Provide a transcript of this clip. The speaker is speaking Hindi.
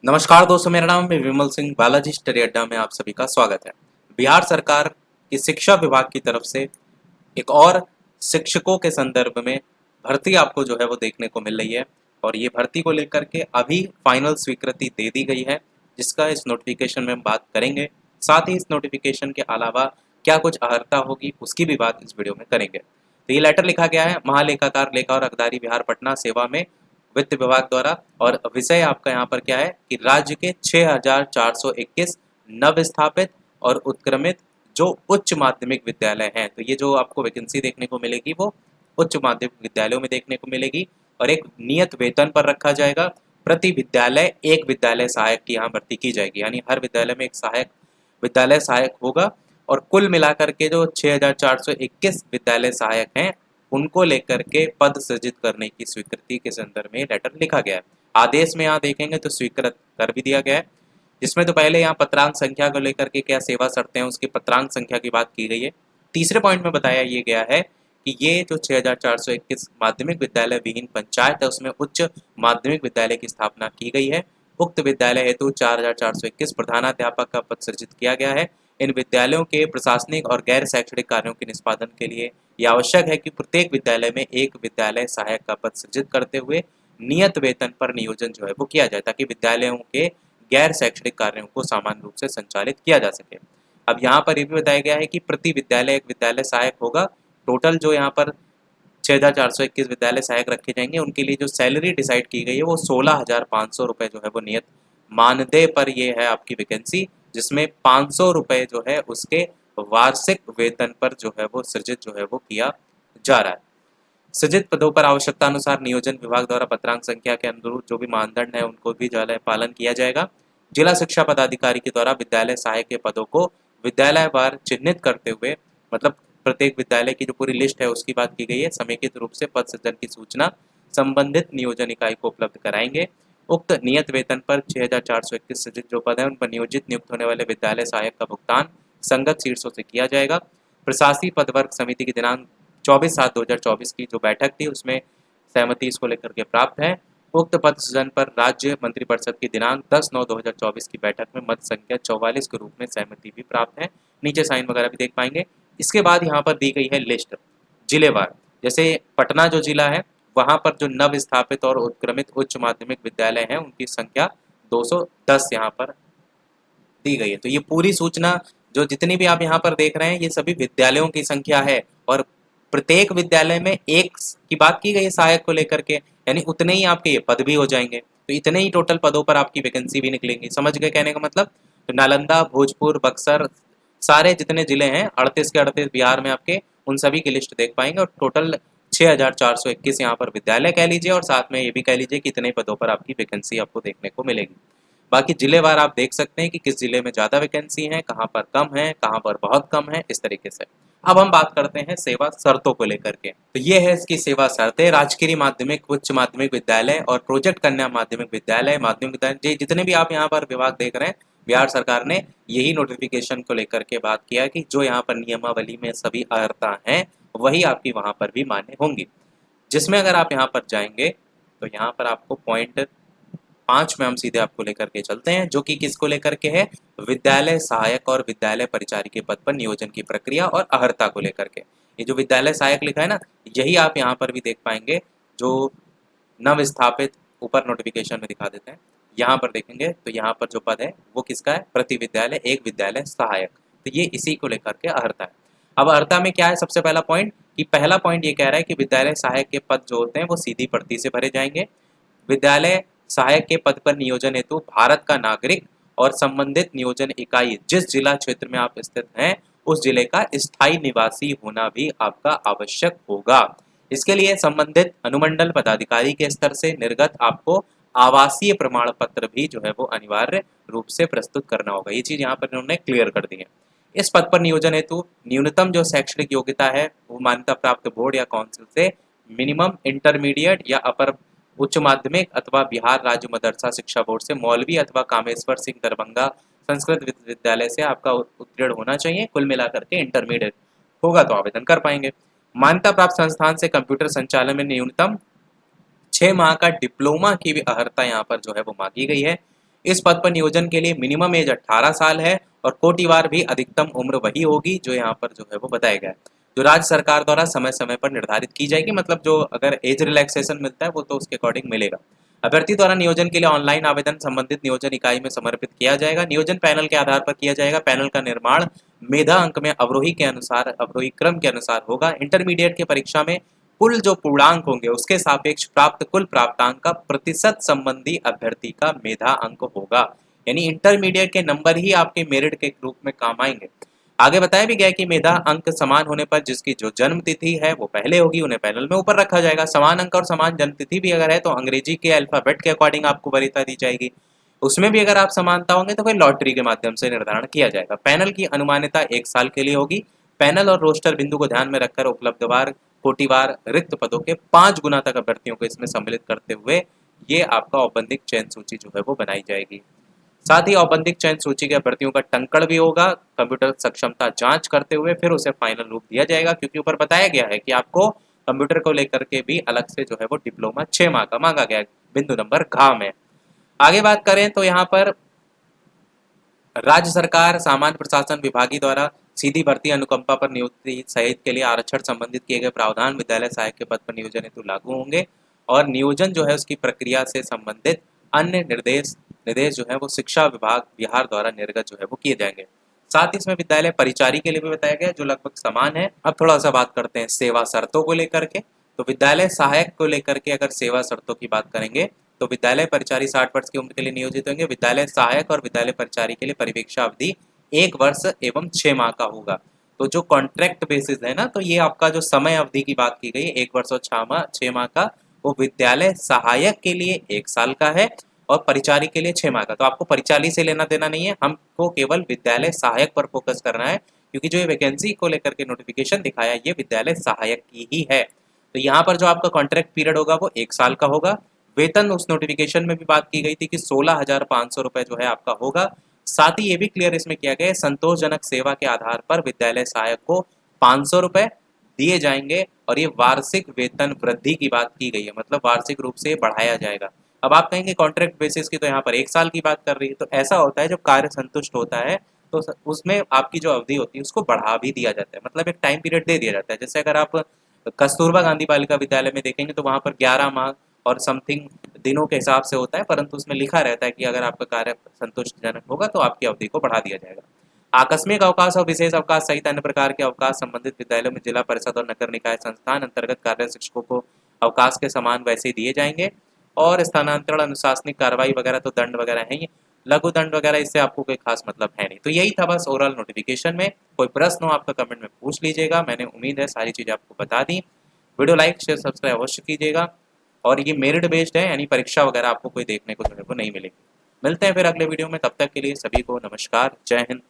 नमस्कार दोस्तों, मेरा नाम है विमल सिंह। बालाजी स्टडी अड्डा में आप सभी का स्वागत है। बिहार सरकार की शिक्षा विभाग की तरफ से एक और शिक्षकों के संदर्भ में भर्ती आपको जो है वो देखने को मिल रही है और ये भर्ती को लेकर के अभी फाइनल स्वीकृति दे दी गई है, जिसका इस नोटिफिकेशन में हम बात करेंगे। साथ ही इस नोटिफिकेशन के अलावा क्या कुछ अर्हता होगी उसकी भी बात इस वीडियो में करेंगे। तो ये लेटर लिखा गया है महालेखाकार लेखा और अखबारी बिहार पटना सेवा में वित्त विभाग द्वारा, और विषय आपका यहाँ पर क्या है कि राज्य के 6421 नव स्थापित और उत्क्रमित जो उच्च माध्यमिक विद्यालय हैं, तो ये जो आपको वैकेंसी देखने को मिलेगी वो उच्च माध्यमिक विद्यालयों में देखने को मिलेगी और एक नियत वेतन पर रखा जाएगा। प्रति विद्यालय एक विद्यालय सहायक की यहाँ भर्ती की जाएगी, यानी हर विद्यालय में एक सहायक विद्यालय सहायक होगा। और कुल मिलाकर के जो 6421 विद्यालय सहायक हैं उनको लेकर के पद सृजित करने की स्वीकृति के संदर्भ में लेटर लिखा गया है। आदेश में यहाँ देखेंगे तो स्वीकृत कर भी दिया गया है, जिसमें तो पहले यहाँ पत्रांक संख्या को लेकर के क्या सेवा शर्तें हैं उसकी पत्रांक संख्या की बात की गई है। तीसरे पॉइंट में बताया ये गया है कि ये जो 6421 माध्यमिक विद्यालय विहीन पंचायत है उसमें उच्च माध्यमिक विद्यालय की स्थापना की गई है। उक्त विद्यालय हेतु 4421 प्रधानाध्यापक का पद सृजित किया गया है। इन विद्यालयों के प्रशासनिक और गैर शैक्षणिक कार्यों के निष्पादन के लिए यह आवश्यक है कि प्रत्येक विद्यालय में एक विद्यालय सहायक का पद सृजित करते हुए नियत वेतन पर नियोजन जो है वो किया जाए, ताकि विद्यालयों के गैर शैक्षणिक कार्यों को समान रूप से संचालित किया जा सके। अब यहाँ पर यह भी बताया गया है कि प्रति विद्यालय एक विद्यालय सहायक होगा। टोटल जो यहाँ पर 6421 विद्यालय सहायक रखे जाएंगे उनके लिए जो सैलरी डिसाइड की गई है वो 16,500 रुपये जो है वो नियत मानदेय पर ये है आपकी वैकेंसी, जिसमें 500 रुपये जो है उसके वार्षिक वेतन पर जो है वो सृजित जो है वो किया जा रहा है। सृजित पदों पर आवश्यकता अनुसार नियोजन विभाग द्वारा पत्रांक संख्या के अनुरूप जो भी मानदंड है उनको भी जो है पालन किया जाएगा। जिला शिक्षा पदाधिकारी के द्वारा विद्यालय सहायक के पदों को विद्यालयवार चिन्हित करते हुए, मतलब प्रत्येक विद्यालय की जो पूरी लिस्ट है उसकी बात की गई है, समेकित रूप से पद सृजन की सूचना संबंधित नियोजन इकाई को उपलब्ध कराएंगे। उक्त नियत वेतन पर 6421 सृजित जो पद है उन पर नियोजित नियुक्त होने वाले विद्यालय सहायक का भुगतान संगत शीर्षों से किया जाएगा। प्रशासनिक पदवर्ग समिति की दिनांक 24/7/2024 की जो बैठक थी उसमें सहमति इसको लेकर के प्राप्त है। उक्त पद सृजन पर राज्य मंत्रिपरिषद की दिनांक 10/9/2024 की बैठक में मत संख्या 44 के रूप में सहमति भी प्राप्त है। नीचे साइन वगैरह भी देख पाएंगे। इसके बाद यहाँ पर दी गई है लिस्ट जिलेवार। जैसे पटना जो जिला है वहाँ पर जो नव स्थापित और उत्क्रमित उच्च माध्यमिक विद्यालय हैं उनकी संख्या 210 यहाँ पर दी गई है। तो ये पूरी सूचना जो जितनी भी आप यहाँ पर देख रहे हैं ये सभी विद्यालयों की संख्या है और प्रत्येक विद्यालय में एक की बात की गई है सहायक को लेकर के, यानी उतने ही आपके ये पद भी हो जाएंगे। तो इतने ही टोटल पदों पर आपकी वैकेंसी भी निकलेंगी। समझ गए कहने का मतलब? तो नालंदा, भोजपुर, बक्सर, सारे जितने जिले हैं 38 के 38 बिहार में आपके, उन सभी की लिस्ट देख पाएंगे और टोटल 6421 यहाँ पर विद्यालय कह लीजिए और साथ में ये भी कह लीजिए कि इतने पदों पर आपकी वैकेंसी आपको देखने को मिलेगी। बाकी जिलेवार आप देख सकते हैं कि किस जिले में ज़्यादा वैकेंसी है, कहाँ पर कम है, कहाँ पर बहुत कम है, इस तरीके से। अब हम बात करते हैं सेवा शर्तों को लेकर के। तो ये है इसकी सेवा शर्तें। राजकीय माध्यमिक, उच्च माध्यमिक विद्यालय और प्रोजेक्ट कन्या माध्यमिक विद्यालय, माध्यमिक विद्यालय, जितने भी आप यहाँ पर विभाग देख रहे हैं, बिहार सरकार ने यही नोटिफिकेशन को लेकर के बात किया कि जो यहाँ पर नियमावली में सभी अर्हता हैं वही आपकी वहाँ पर भी मान्य होंगी। जिसमें अगर आप यहाँ पर जाएंगे तो यहाँ पर आपको पॉइंट 5 में हम सीधे आपको लेकर के चलते हैं, जो कि किसको लेकर के है? विद्यालय सहायक और विद्यालय परिचारी के पद पर नियोजन की प्रक्रिया और अर्हता को लेकर के। ये जो विद्यालय सहायक लिखा है ना, यही आप यहाँ पर भी देख पाएंगे। जो नव स्थापित ऊपर नोटिफिकेशन में दिखा देते हैं, यहाँ पर देखेंगे तो यहाँ पर जो पद है वो किसका है? प्रति विद्यालय एक विद्यालय सहायक। तो ये इसी को लेकर के अर्हता है। अब अर्हता में क्या है? सबसे पहला पॉइंट कि पहला पॉइंट ये कह रहा है कि विद्यालय सहायक के पद जो होते हैं वो सीधी भर्ती से भरे जाएंगे। विद्यालय सहायक के पद पर नियोजन हेतु भारत का नागरिक और संबंधित नियोजन इकाई जिस जिला क्षेत्र में आप स्थित हैं उस जिले का स्थायी निवासी होना भी आपका आवश्यक होगा। इसके लिए संबंधित अनुमंडल पदाधिकारी के स्तर से निर्गत आपको आवासीय प्रमाण पत्र भी जो है वो अनिवार्य रूप से प्रस्तुत करना होगा। ये चीज यहाँ पर इन्होंने क्लियर कर दी है। इस पद पर नियोजन हेतु न्यूनतम जो शैक्षणिक योग्यता है वो मान्यता प्राप्त बोर्ड या काउंसिल से मिनिमम इंटरमीडिएट या अपर उच्च माध्यमिक अथवा बिहार राज्य मदरसा शिक्षा बोर्ड से मौलवी अथवा कामेश्वर सिंह दरभंगा संस्कृत विद्यालय से आपका उत्तीर्ण होना चाहिए। कुल मिलाकर के इंटरमीडिएट होगा तो आवेदन कर पाएंगे। मान्यता प्राप्त संस्थान से कंप्यूटर संचालन में न्यूनतम 6 माह का डिप्लोमा की भी अर्हता यहाँ पर जो है वो मांगी गई है। इस पद पर नियोजन के लिए मिनिमम एज 18 साल है और कोटिवार भी अधिकतम उम्र वही होगी जो यहाँ पर जो है वो बताया गया है, जो राज्य सरकार द्वारा समय समय पर निर्धारित की जाएगी। मतलब जो अगर एज रिलैक्सेशन मिलता है वो तो उसके अकॉर्डिंग मिलेगा। अभ्यर्थी द्वारा नियोजन के लिए ऑनलाइन आवेदन संबंधित नियोजन इकाई में समर्पित किया जाएगा। नियोजन पैनल के आधार पर किया जाएगा। पैनल का निर्माण मेधा अंक में अवरोही के अनुसार, अवरोही क्रम के अनुसार होगा। इंटरमीडिएट की परीक्षा में कुल जो पूर्णांक होंगे उसके सापेक्ष प्राप्त कुल प्राप्तांक का प्रतिशत संबंधी अभ्यर्थी का मेधा अंक होगा। यानी इंटरमीडिएट के नंबर ही आपके मेरिट के रूप में काम आएंगे। आगे बताया भी गया कि मेधा अंक समान होने पर जिसकी जो जन्म तिथि है वो पहले होगी उन्हें पैनल में ऊपर रखा जाएगा। समान अंक और समान जन्म तिथि भी अगर है तो अंग्रेजी के अल्फाबेट के अकॉर्डिंग आपको वरीयता दी जाएगी। उसमें भी अगर आप समानता होंगे तो फिर लॉटरी के माध्यम से निर्धारण किया जाएगा। पैनल की अनुमानियता 1 साल के लिए होगी। पैनल और रोस्टर बिंदु को ध्यान में रखकर उपलब्धवार कोटिवार रिक्त पदों के 5 गुना तक अभ्यर्थियों को इसमें सम्मिलित करते हुए ये आपका औपबंधिक चयन सूची जो है वो बनाई जाएगी। साथ ही औपबंधिक चयन सूची के अभ्यर्थियों का टंकण भी होगा। कंप्यूटर सक्षमता जांच करते हुए फिर उसे फाइनल रूप दिया जाएगा, क्योंकि ऊपर बताया गया है कि आपको कंप्यूटर को लेकर के भी अलग से जो है वो डिप्लोमा 6 माह का मांगा गया है, बिंदु नंबर घ में। आगे बात करें तो यहाँ पर राज्य सरकार सामान्य प्रशासन विभागी द्वारा सीधी भर्ती अनुकंपा पर नियुक्ति सहित के लिए आरक्षण संबंधित किए गए प्रावधान विद्यालय सहायक के पद पर नियोजन हेतु लागू होंगे और नियोजन जो है उसकी प्रक्रिया से संबंधित अन्य निर्देश निर्देश जो है वो शिक्षा विभाग बिहार द्वारा निर्गत जो है वो किए जाएंगे। साथ ही इसमें विद्यालय परिचारी के लिए भी बताया गया जो लगभग समान है। अब थोड़ा सा बात करते हैं सेवा शर्तों को लेकर के। तो विद्यालय सहायक को लेकर के अगर सेवा शर्तों की बात करेंगे तो विद्यालय परिचारी 60 वर्ष की उम्र के लिए नियोजित होंगे। विद्यालय सहायक और विद्यालय परिचारी के लिए परिवीक्षा अवधि 1 वर्ष एवं 6 माह का होगा। तो जो कॉन्ट्रैक्ट बेसिस है ना, तो ये आपका जो समय अवधि की बात की गई 1 वर्ष और 6 माह का, वो विद्यालय सहायक के लिए 1 साल का है और परिचारी के लिए 6 माह का। तो आपको परिचारी से लेना देना नहीं है, हमको केवल विद्यालय सहायक पर फोकस करना है, क्योंकि जो ये वैकेंसी को लेकर के नोटिफिकेशन दिखाया ये विद्यालय सहायक की ही है। तो यहाँ पर जो आपका कॉन्ट्रैक्ट पीरियड होगा वो 1 साल का होगा। वेतन उस नोटिफिकेशन में भी बात की गई थी कि 16,500 रुपए जो है आपका होगा। साथ ही ये भी क्लियर इसमें किया गया है संतोषजनक सेवा के आधार पर विद्यालय सहायक को 500 रुपए दिए जाएंगे और ये वार्षिक वेतन वृद्धि की बात की गई है, मतलब वार्षिक रूप से बढ़ाया जाएगा। अब आप कहेंगे कॉन्ट्रैक्ट बेसिस की, तो यहाँ पर 1 साल की बात कर रही है। तो ऐसा होता है जब कार्य संतुष्ट होता है तो उसमें आपकी जो अवधि होती है उसको बढ़ा भी दिया जाता है, मतलब एक टाइम पीरियड दे दिया जाता है। जैसे अगर आप कस्तूरबा गांधी बालिका विद्यालय में देखेंगे तो वहाँ पर 11 माह और समथिंग दिनों के हिसाब से होता है, परंतु उसमें लिखा रहता है कि अगर आपका कार्य संतुष्टिजनक होगा तो आपकी अवधि को बढ़ा दिया जाएगा। आकस्मिक अवकाश और विशेष अवकाश सहित अन्य प्रकार के अवकाश संबंधित विद्यालयों में जिला परिषद और नगर निकाय संस्थान अंतर्गत कार्य शिक्षकों को अवकाश के समान वैसे दिए जाएंगे। और स्थानांतरण अनुशासनिक कार्रवाई वगैरह तो दंड वगैरह है ही, लघु दंड वगैरह इससे आपको कोई खास मतलब है नहीं। तो यही था बस ओवरऑल नोटिफिकेशन में। कोई प्रश्न हो आपका कमेंट में पूछ लीजिएगा, मैंने उम्मीद है सारी चीज़ें आपको बता दी। वीडियो लाइक शेयर सब्सक्राइब अवश्य कीजिएगा। और ये मेरिट बेस्ड है, यानी परीक्षा वगैरह आपको कोई देखने को नहीं मिलेगी। मिलते हैं फिर अगले वीडियो में, तब तक के लिए सभी को नमस्कार, जय हिंद।